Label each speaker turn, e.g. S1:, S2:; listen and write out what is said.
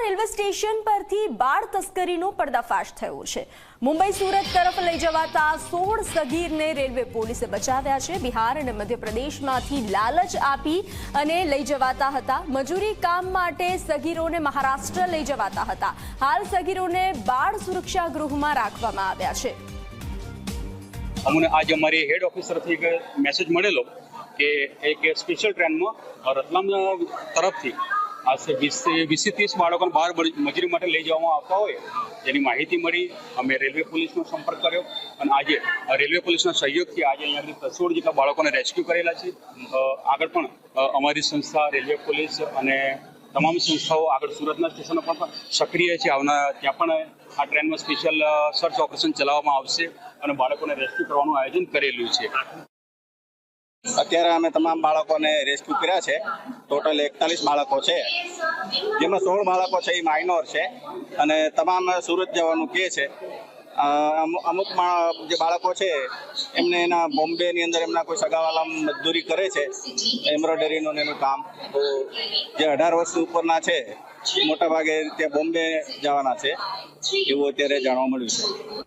S1: Railway station પરથી બાળ તસ્કરીનો પર્દાફાશ થયો છે। મુંબઈ સુરત તરફ લઈ જવાતા 16 સગીરને રેલવે પોલીસે બચાવ્યા છે। બિહાર અને મધ્યપ્રદેશમાંથી લાલચ આપી અને લઈ જવાતા હતા। મજૂરી કામ માટે સગીરોને મહારાષ્ટ્ર લઈ જવાતા હતા। હાલ સગીરોને બાળ સુરક્ષા ગૃહમાં રાખવામાં આવ્યા છે।
S2: અમને આજ અમારી હેડ ઓફિસરથી એક મેસેજ મળેલો કે એક સ્પેશિયલ ટ્રેનમાં રતલામ તરફથી આશરે 20 થી 30 બાળકોને બહાર મજૂરી માટે લઈ જવામાં આવતા હોય જેની માહિતી મળી। અમે રેલવે પોલીસનો સંપર્ક કર્યો અને આજે રેલવે પોલીસના સહયોગથી આજે અહીંયા 16 જેટલા બાળકોને રેસ્ક્યુ કરેલા છે। આગળ પણ અમારી સંસ્થા રેલવે પોલીસ અને તમામ સંસ્થાઓ આગળ સુરતના સ્ટેશનો પર પણ સક્રિય છે। ત્યાં પણ આ ટ્રેનમાં સ્પેશિયલ સર્ચ ઓપરેશન ચલાવવામાં આવશે અને બાળકોને રેસ્ક્યુ કરવાનું આયોજન કરેલું છે।
S3: અત્યારે અમે તમામ બાળકોને રેસ્ક્યુ કર્યા છે। ટોટલ 41 બાળકો છે, જેમાં 16 બાળકો છે એ માઇનોર છે અને તમામ સુરત જવાનું કહે છે। અમુક જે બાળકો છે એમને એના બોમ્બેની અંદર એમના કોઈ સગાવાલા મજદૂરી કરે છે, એમ્બ્રોઇડરીનું એનું કામ। તો જે 18 વર્ષ ઉપરના છે મોટાભાગે ત્યાં બોમ્બે જવાના છે એવું અત્યારે જાણવા મળ્યું છે।